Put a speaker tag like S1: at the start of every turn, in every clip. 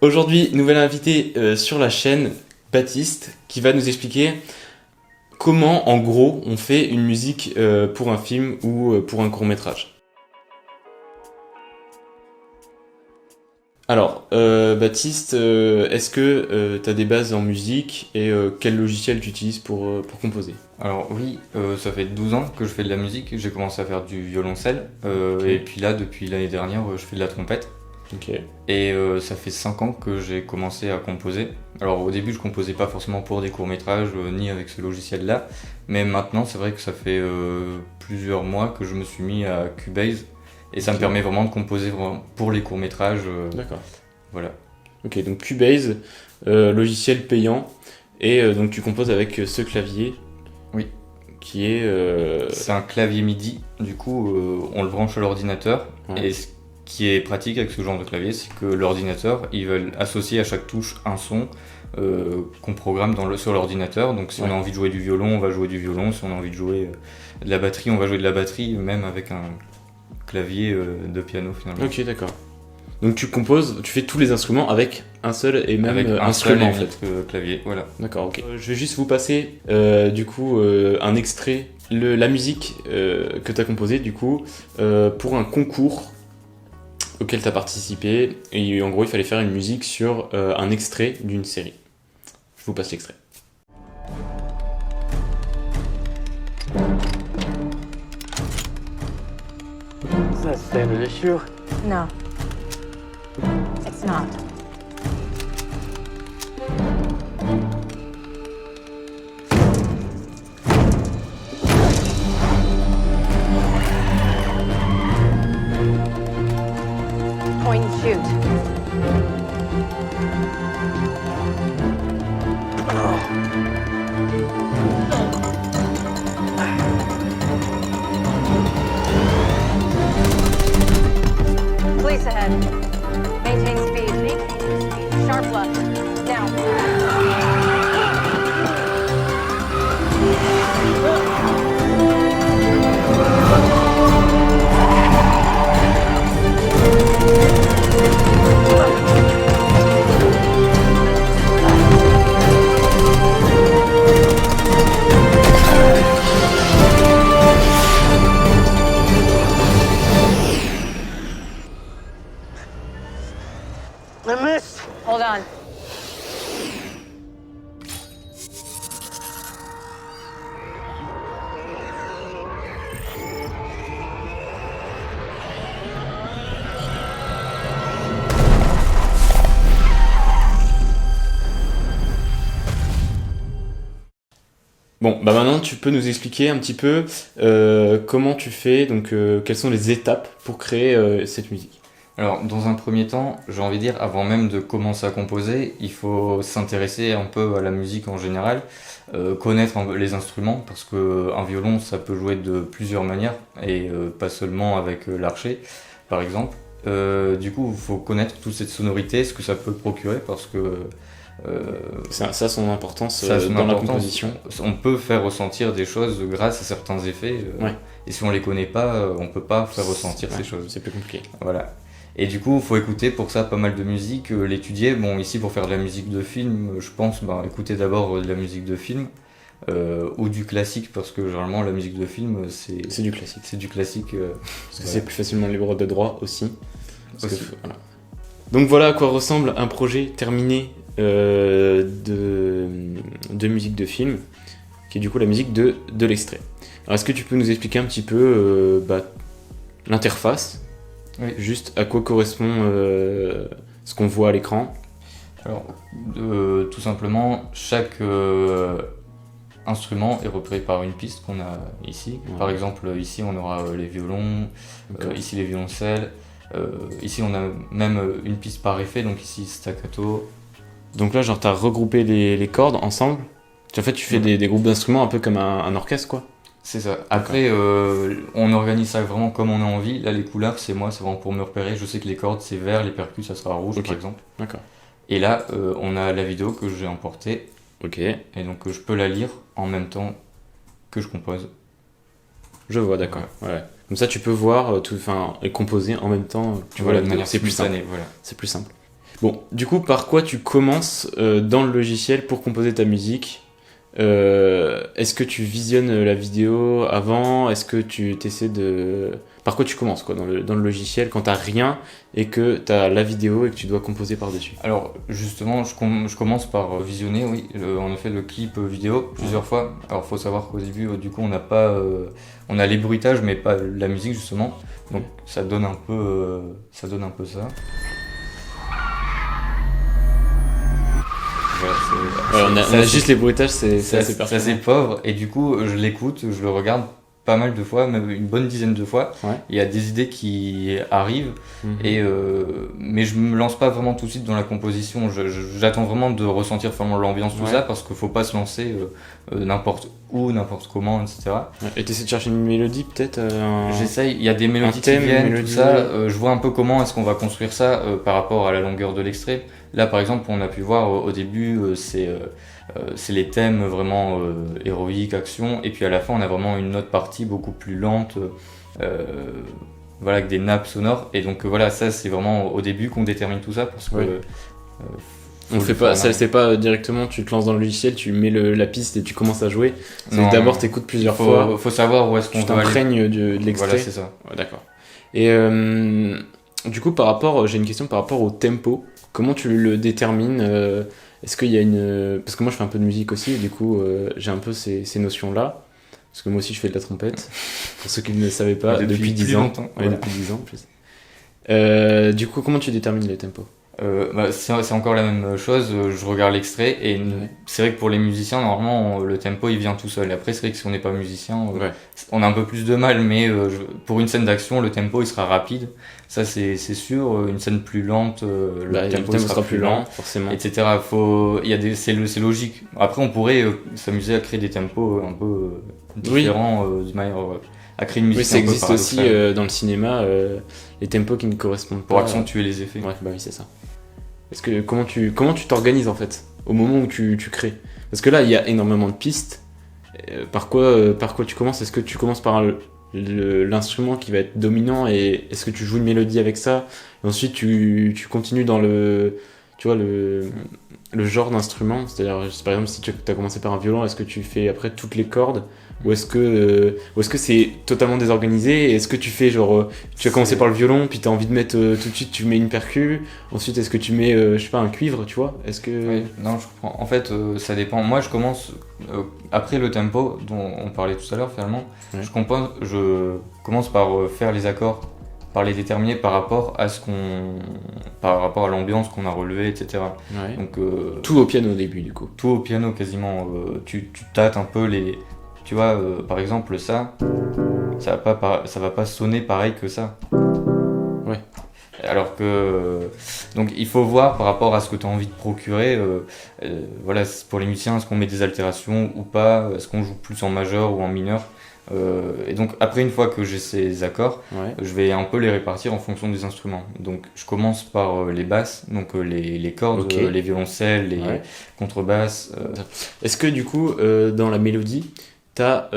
S1: Aujourd'hui, nouvel invité sur la chaîne, Baptiste, qui va nous expliquer comment, en gros, on fait une musique pour un film ou pour un court-métrage. Alors, Baptiste, est-ce que tu as des bases en musique et quel logiciel tu utilises pour composer?
S2: Alors oui, ça fait 12 ans que je fais de la musique, j'ai commencé à faire du violoncelle,
S1: Okay.
S2: et puis là, depuis l'année dernière, je fais de la trompette.
S1: Ok.
S2: Et ça fait 5 ans que j'ai commencé à composer. Alors au début, je composais pas forcément pour des courts-métrages, ni avec ce logiciel-là, mais maintenant, c'est vrai que ça fait plusieurs mois que je me suis mis à Cubase, et ça me permet vraiment de composer pour les courts-métrages.
S1: D'accord.
S2: Voilà.
S1: Ok, donc Cubase, logiciel payant, et donc tu composes avec ce clavier.
S2: Oui.
S1: Qui est...
S2: C'est un clavier MIDI, du coup, on le branche à l'ordinateur,
S1: Ouais.
S2: et ce qui est pratique avec ce genre de clavier, c'est que l'ordinateur, il va associer à chaque touche un son qu'on programme sur l'ordinateur. Donc si on a envie de jouer du violon, on va jouer du violon. Si on a envie de jouer de la batterie, on va jouer de la batterie, même avec un clavier de piano finalement.
S1: Ok, d'accord. Donc tu composes, tu fais tous les instruments avec un seul et même
S2: Avec un
S1: instrument en
S2: seul et
S1: fait.
S2: unique clavier, voilà.
S1: D'accord, ok. Je vais juste vous passer du coup un extrait, la musique que tu as composée du coup pour un concours auquel tu as participé. Et en gros, il fallait faire une musique sur un extrait d'une série. Je vous passe l'extrait.
S3: Is that a standard issue?
S4: No, it's not. Point and shoot. Police ahead. Maintain speed. Sharp left. Down.
S3: I missed!
S4: Hold on.
S1: Bon, bah maintenant tu peux nous expliquer un petit peu comment tu fais, donc quelles sont les étapes pour créer cette musique.
S2: Alors, dans un premier temps, j'ai envie de dire, avant même de commencer à composer, il faut s'intéresser un peu à la musique en général, connaître un peu les instruments, parce que un violon, ça peut jouer de plusieurs manières, et pas seulement avec l'archet, par exemple. Du coup, il faut connaître toute cette sonorité, ce que ça peut procurer, parce que
S1: Ça a son importance
S2: ça a son
S1: dans la
S2: importance.
S1: composition.
S2: On peut faire ressentir des choses grâce à certains effets,
S1: Ouais.
S2: et si on les connaît pas, on peut pas faire ressentir
S1: Ouais,
S2: ces choses.
S1: c'est plus compliqué.
S2: Voilà. Et du coup, il faut écouter pour ça pas mal de musique, l'étudier. Bon, ici, pour faire de la musique de film, je pense, écouter d'abord de la musique de film, ou du classique, parce que généralement, la musique de film,
S1: C'est du classique.
S2: c'est du classique.
S1: Parce que c'est plus facilement libre de droit aussi. Parce que,
S2: Aussi.
S1: voilà. Donc voilà à quoi ressemble un projet terminé de musique de film, qui est du coup la musique de l'extrait. Alors est-ce que tu peux nous expliquer un petit peu l'interface,
S2: Oui.
S1: juste à quoi correspond ce qu'on voit à l'écran?
S2: Alors, tout simplement, chaque instrument est représenté par une piste qu'on a ici.
S1: Ouais.
S2: Par exemple, ici, on aura les violons,
S1: D'accord.
S2: ici les violoncelles. Ici, on a même une piste par effet, donc ici, staccato.
S1: Donc là, genre, t'as regroupé les cordes ensemble. En fait, tu fais des groupes d'instruments un peu comme un orchestre, quoi.
S2: C'est ça. Après, on organise ça vraiment comme on a envie. Là, les couleurs, c'est vraiment pour me repérer. Je sais que les cordes, c'est vert, les percus, ça sera rouge,
S1: Ok.
S2: par exemple.
S1: D'accord.
S2: Et là, on a la vidéo que j'ai importée.
S1: Ok,
S2: Et donc, je peux la lire en même temps que je compose.
S1: je vois, d'accord. Ouais. Comme ça, tu peux voir et composer en même temps. Tu vois la
S2: de
S1: vidéo.
S2: manière
S1: C'est plus simple.
S2: simultanée, voilà.
S1: C'est plus simple. Bon, du coup, par quoi tu commences dans le logiciel pour composer ta musique? Est-ce que tu visionnes la vidéo avant? Est-ce que tu t'essaies de... Par quoi tu commences quoi, dans le logiciel quand t'as rien et que t'as la vidéo et que tu dois composer par-dessus?
S2: Alors justement, je commence par visionner, oui, en effet, le clip vidéo plusieurs fois. Alors faut savoir qu'au début, du coup, on n'a pas, on a les bruitages, mais pas la musique justement. Donc ça donne un peu ça. Voilà,
S1: On a juste les bruitages, c'est assez
S2: c'est
S1: perturbant.
S2: assez pauvre, et du coup, je l'écoute, je le regarde pas mal de fois, même une bonne dizaine de fois.
S1: Ouais.
S2: Il y a des idées qui arrivent,
S1: Mhm.
S2: mais je me lance pas vraiment tout de suite dans la composition. J'attends vraiment de ressentir vraiment l'ambiance, tout
S1: Ouais.
S2: ça, parce qu'il faut pas se lancer n'importe où, n'importe comment, etc.
S1: Ouais. Et t'essaies de chercher une mélodie peut-être
S2: J'essaye, il y a des mélodies
S1: thème,
S2: qui viennent,
S1: une mélodie,
S2: tout ça.
S1: ouais.
S2: Je vois un peu comment est-ce qu'on va construire ça par rapport à la longueur de l'extrait. Là, par exemple, on a pu voir au début, c'est les thèmes vraiment héroïques, action, et puis à la fin, on a vraiment une autre partie beaucoup plus lente, voilà, avec des nappes sonores. Et donc voilà, ça, c'est vraiment au début qu'on détermine tout ça, parce que
S1: Ouais. On fait pas, ça c'est pas directement, tu te lances dans le logiciel, tu mets la piste et tu commences à jouer. C'est
S2: Non,
S1: d'abord t'écoutes plusieurs fois,
S2: faut savoir où est-ce qu'on
S1: tu
S2: veut aller.
S1: t'imprègnes de l'extrait.
S2: Voilà, c'est ça.
S1: Ouais, d'accord. Et du coup, j'ai une question par rapport au tempo. Comment tu le détermines Est-ce qu'il y a une... Parce que moi, je fais un peu de musique aussi, et du coup, j'ai un peu ces notions-là. Parce que moi aussi, je fais de la trompette. Pour ceux qui ne le savaient pas,
S2: Depuis
S1: depuis 10
S2: plus
S1: ans.
S2: longtemps,
S1: Ouais,
S2: voilà.
S1: depuis 10 ans, en plus. Du coup, comment tu détermines le tempo?
S2: C'est encore la même chose, je regarde l'extrait et
S1: Ouais.
S2: c'est vrai que pour les musiciens, normalement, le tempo il vient tout seul. Après, c'est vrai que si on n'est pas musicien,
S1: Ouais.
S2: on a un peu plus de mal, mais pour une scène d'action, le tempo il sera rapide. Ça, c'est sûr. Une scène plus lente,
S1: Le tempo sera plus lent, forcément.
S2: etc. C'est logique. Après, on pourrait s'amuser à créer des tempos un peu différents de manière à créer une musique
S1: Oui, ça
S2: un peu
S1: existe aussi
S2: paradoxale
S1: dans le cinéma, les tempos qui ne correspondent
S2: pour
S1: pas.
S2: accentuer les effets.
S1: Ouais, bah oui, c'est ça. Est-ce que comment tu t'organises en fait au moment où tu crées? Parce que là, il y a énormément de pistes. Par quoi tu commences? Est-ce que tu commences par l'instrument qui va être dominant et est-ce que tu joues une mélodie avec ça? Et ensuite, tu continues dans tu vois, le genre d'instrument. C'est-à-dire, par exemple, si tu as commencé par un violon, est-ce que tu fais après toutes les cordes? Ou est-ce que c'est totalement désorganisé? Et est-ce que tu fais genre tu as commencé par le violon puis tu as envie de mettre tout de suite tu mets une percu, ensuite est-ce que tu mets je sais pas un cuivre, tu vois? Est-ce que
S2: Oui, non, je comprends. En fait, ça dépend. Moi, je commence après le tempo dont on parlait tout à l'heure, finalement.
S1: Ouais.
S2: Je commence par faire les accords, par les déterminer par rapport à par rapport à l'ambiance qu'on a relevée, etc.
S1: ouais.
S2: Donc
S1: Tout au piano au début du coup.
S2: tout au piano quasiment. Tu tâtes un peu les. Tu vois, par exemple, ça va pas sonner pareil que ça.
S1: Ouais.
S2: Alors que donc il faut voir par rapport à ce que tu as envie de procurer. Voilà, pour les musiciens, est-ce qu'on met des altérations ou pas? Est-ce qu'on joue plus en majeur ou en mineur? Et donc après, une fois que j'ai ces accords,
S1: Ouais.
S2: je vais un peu les répartir en fonction des instruments. Donc je commence par les basses, donc les cordes,
S1: Ok.
S2: les violoncelles, les
S1: Ouais.
S2: contrebasses.
S1: Est-ce que du coup dans la mélodie t'as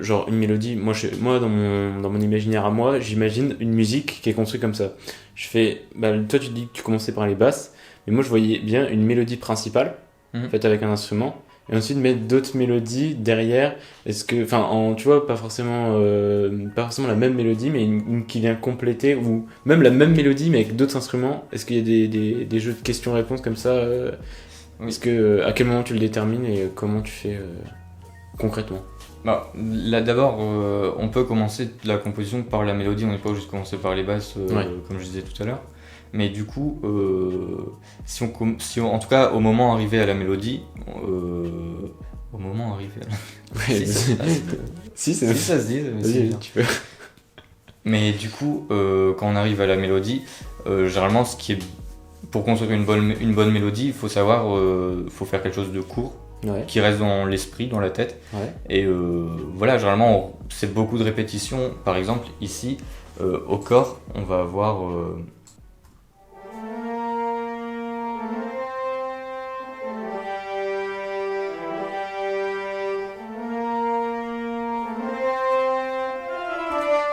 S1: genre une mélodie, moi dans mon imaginaire à moi, j'imagine une musique qui est construite comme ça. Je fais toi tu dis que tu commençais par les basses, mais moi je voyais bien une mélodie principale
S2: Mhm.
S1: faite avec un instrument et ensuite mettre d'autres mélodies derrière. Est-ce que tu vois pas forcément la même mélodie mais une qui vient compléter ou même la même mélodie mais avec d'autres instruments. Est-ce qu'il y a des jeux de questions-réponses comme ça
S2: Oui.
S1: Est-ce que à quel moment tu le détermines et comment tu fais concrètement?
S2: Là d'abord, on peut commencer la composition par la mélodie, on n'est pas obligé de commencer par les basses,
S1: Ouais.
S2: comme je disais tout à l'heure. Mais du coup, si on, en tout cas, au moment arrivé à la mélodie, au moment arrivé à la...
S1: Ouais, si,
S2: Si ça se dit, mais c'est
S1: Vas-y,
S2: bien.
S1: tu peux.
S2: Mais du coup, quand on arrive à la mélodie, généralement, pour construire une bonne mélodie, il faut savoir, faut faire quelque chose de court,
S1: Ouais,
S2: qui reste dans l'esprit, dans la tête.
S1: ouais.
S2: Et voilà, généralement, c'est beaucoup de répétitions. Par exemple, ici, au corps, on va avoir...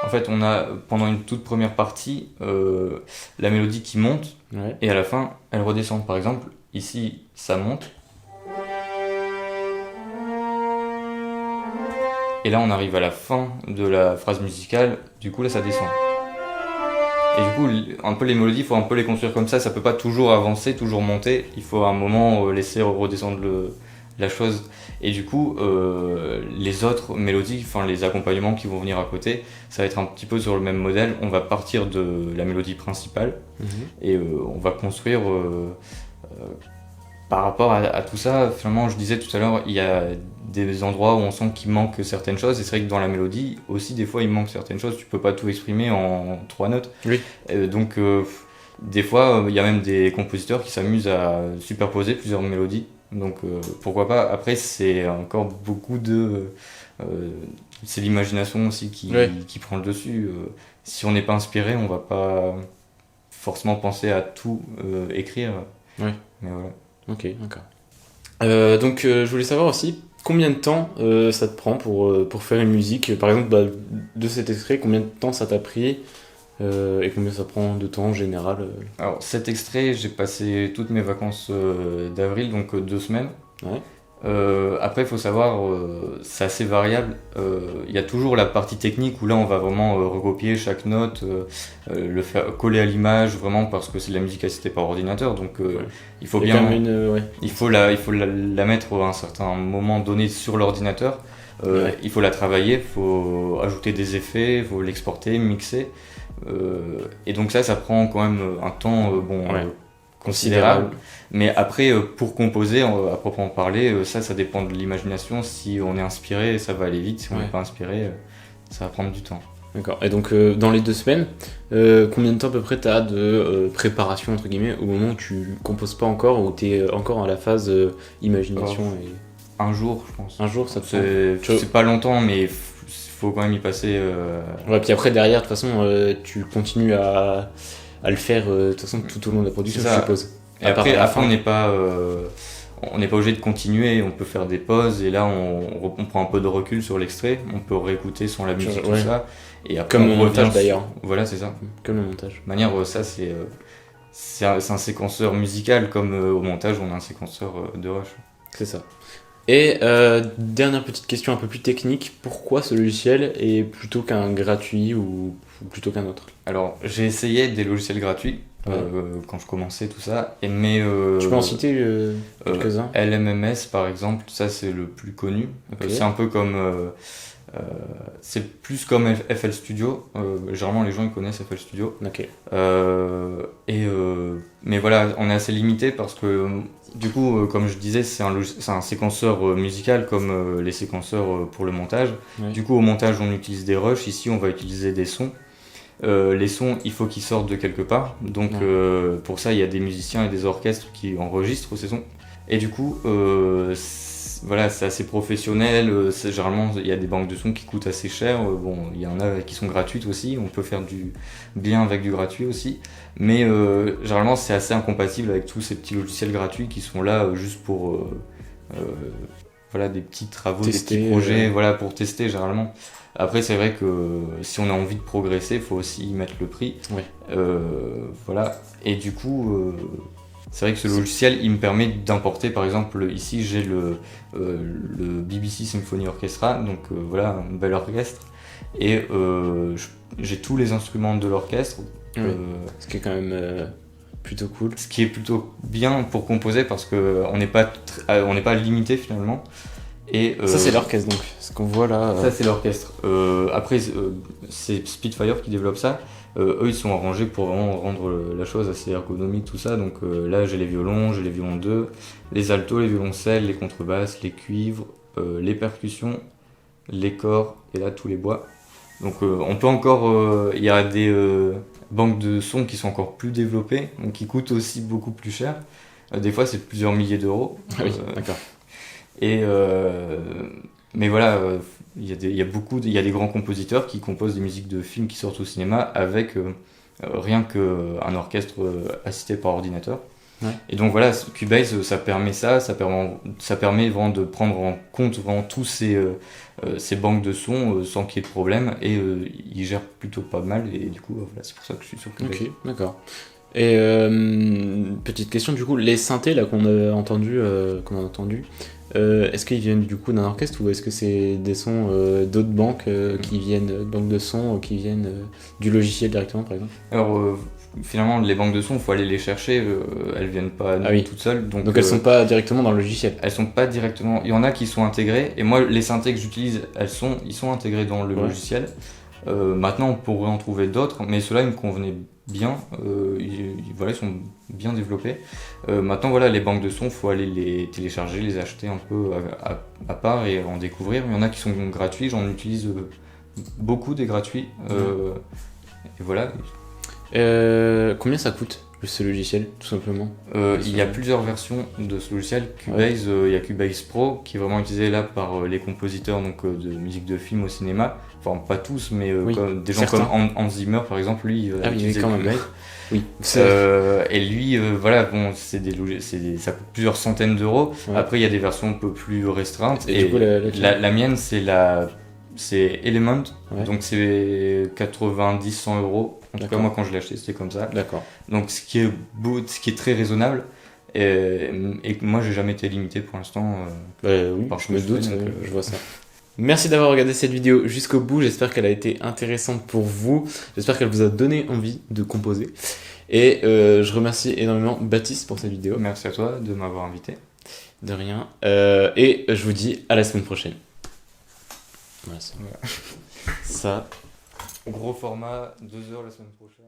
S2: En fait, on a pendant une toute première partie la mélodie qui monte
S1: Ouais.
S2: et à la fin, elle redescend. Par exemple, ici, ça monte. Et là, on arrive à la fin de la phrase musicale. Du coup, là, ça descend. Et du coup, un peu les mélodies, il faut un peu les construire comme ça. Ça peut pas toujours avancer, toujours monter. Il faut à un moment laisser redescendre la chose. Et du coup, les autres mélodies, enfin les accompagnements qui vont venir à côté, ça va être un petit peu sur le même modèle. On va partir de la mélodie principale et on va construire par rapport à tout ça. Finalement, je disais tout à l'heure, il y a des endroits où on sent qu'il manque certaines choses. Et c'est vrai que dans la mélodie aussi, des fois, il manque certaines choses. Tu peux pas tout exprimer en 3 notes.
S1: Oui.
S2: Donc, des fois, il y a même des compositeurs qui s'amusent à superposer plusieurs mélodies. Donc pourquoi pas. Après, c'est encore beaucoup de c'est l'imagination aussi qui prend le dessus. Si on n'est pas inspiré, on va pas forcément penser à tout écrire.
S1: Ouais.
S2: Mais voilà.
S1: Ok, d'accord. Donc je voulais savoir aussi combien de temps ça te prend pour faire une musique. Par exemple, de cet extrait, combien de temps ça t'a pris et combien ça prend de temps en général
S2: Alors cet extrait, j'ai passé toutes mes vacances d'avril, donc 2 semaines.
S1: Ouais.
S2: Après, il faut savoir, c'est assez variable. Il y a toujours la partie technique où là, on va vraiment recopier chaque note, le faire coller à l'image, vraiment parce que c'est de la musique assistée par ordinateur. Donc, il faut
S1: Il y a
S2: bien,
S1: quand même ouais.
S2: il faut la mettre à un certain moment donné sur l'ordinateur.
S1: Ouais.
S2: Il faut la travailler, il faut ajouter des effets, il faut l'exporter, mixer. Et donc ça prend quand même un temps considérable. Mais après, pour composer, à proprement parler, ça dépend de l'imagination. Si on est inspiré, ça va aller vite. Si on n'est pas inspiré, ça va prendre du temps.
S1: D'accord. Et donc, dans les 2 semaines, combien de temps à peu près t'as de préparation, entre guillemets, au moment où tu composes pas encore, ou t'es encore à la phase imagination et...
S2: Un jour, je pense.
S1: Un jour, ça te
S2: C'est pas longtemps, mais faut quand même y passer.
S1: Ouais, puis après, derrière, de toute façon, tu continues à le faire de toute façon tout au long de la production, je suppose.
S2: Et après, à la fin, on n'est pas obligé de continuer, on peut faire des pauses et là on prend un peu de recul sur l'extrait, on peut réécouter son la musique, tout ça. Et après,
S1: comme le montage d'ailleurs.
S2: Voilà, c'est ça.
S1: Comme le montage.
S2: De manière, ça c'est un séquenceur musical, comme au montage on a un séquenceur de rush.
S1: C'est ça. Et dernière petite question un peu plus technique, pourquoi ce logiciel est plutôt qu'un gratuit ou plutôt qu'un autre?
S2: Alors j'ai essayé des logiciels gratuits. Quand je commençais tout ça, mais
S1: tu peux en citer quelques-uns?
S2: LMMS par exemple, ça c'est le plus connu. C'est un peu comme c'est plus comme FL Studio. Généralement les gens ils connaissent FL Studio.
S1: Ok.
S2: Mais voilà, on est assez limité parce que du coup, comme je disais, c'est un séquenceur musical comme les séquenceurs pour le montage.
S1: Ouais.
S2: Du coup, au montage, on utilise des rushs. Ici, on va utiliser des sons. Les sons, il faut qu'ils sortent de quelque part. Donc, pour ça, il y a des musiciens et des orchestres qui enregistrent ces sons. Et du coup, voilà, c'est assez professionnel. Généralement, il y a des banques de sons qui coûtent assez cher. Bon, il y en a qui sont gratuites aussi. On peut faire du bien avec du gratuit aussi. Mais généralement, c'est assez incompatible avec tous ces petits logiciels gratuits qui sont là juste pour voilà, des petits travaux,
S1: tester,
S2: des petits projets, voilà, pour tester généralement. Après, c'est vrai que si on a envie de progresser, il faut aussi y mettre le prix.
S1: Ouais.
S2: Voilà. Et du coup, c'est vrai que ce logiciel, il me permet d'importer, par exemple, ici, j'ai le BBC Symphony Orchestra, donc voilà, un bel orchestre. Et j'ai tous les instruments de l'orchestre.
S1: Ce qui est quand même plutôt cool.
S2: Ce qui est plutôt bien pour composer parce qu'on n'est pas limité finalement. Et,
S1: ça c'est l'orchestre donc, ce qu'on voit là.
S2: Ça c'est l'orchestre. Après c'est Spitfire qui développe ça. Eux ils sont arrangés pour vraiment rendre la chose assez ergonomique tout ça. Donc là j'ai les violons 2, les altos, les violoncelles, les contrebasses, les cuivres, les percussions, les corps et là tous les bois. Donc on peut encore, il y a des banques de sons qui sont encore plus développées, donc qui coûtent aussi beaucoup plus cher. Des fois c'est plusieurs milliers d'euros.
S1: Ah oui, d'accord.
S2: Et mais voilà, il y a des grands compositeurs qui composent des musiques de films qui sortent au cinéma avec rien qu'un orchestre assisté par ordinateur.
S1: Ouais.
S2: Et donc voilà, Cubase, ça permet vraiment de prendre en compte vraiment tous ces banques de sons sans qu'il y ait de problème, et il gère plutôt pas mal, et du coup, voilà, c'est pour ça que je suis sur Cubase.
S1: Ok, d'accord. Et petite question, du coup, les synthés là qu'on a entendu, est-ce qu'ils viennent du coup d'un orchestre, ou est-ce que c'est des sons d'autres banques qui viennent, banques de sons qui viennent du logiciel directement, par exemple?
S2: Alors, finalement, les banques de sons, il faut aller les chercher, elles viennent pas toutes seules. Donc
S1: elles sont pas directement dans le logiciel?
S2: Elles sont pas directement. Il y en a qui sont intégrées, et moi, les synthés que j'utilise, ils sont intégrés dans le logiciel. Maintenant, on pourrait en trouver d'autres, mais ceux-là, ils me convenaient bien. Ils sont bien développés. Maintenant, voilà, les banques de sons, il faut aller les télécharger, les acheter un peu à part et en découvrir. Il y en a qui sont gratuits, j'en utilise beaucoup des gratuits. Et voilà.
S1: Combien ça coûte ce logiciel, tout simplement?
S2: Il y a plusieurs versions de ce logiciel. Cubase, il y a Cubase Pro qui est vraiment utilisé là par les compositeurs de musique de film au cinéma. Enfin, pas tous, mais des gens comme Hans Zimmer par exemple, lui il utilisait Cubase.
S1: Oui.
S2: Et lui, voilà, bon, ça coûte plusieurs centaines d'euros. Ouais. Après, il y a des versions un peu plus restreintes. Et du coup, la mienne, c'est Element, donc c'est 90-100 euros. En tout cas, moi, quand je l'ai acheté, c'était comme ça.
S1: D'accord.
S2: Donc, ce qui est très raisonnable. Et moi, j'ai jamais été limité pour l'instant.
S1: Oui, je me doute, je vois ça. Merci d'avoir regardé cette vidéo jusqu'au bout. J'espère qu'elle a été intéressante pour vous. J'espère qu'elle vous a donné envie de composer. Et je remercie énormément Baptiste pour cette vidéo.
S2: Merci à toi de m'avoir invité.
S1: De rien. Et je vous dis à la semaine prochaine. Voilà. Ça.
S2: Gros format, 2 heures la semaine prochaine.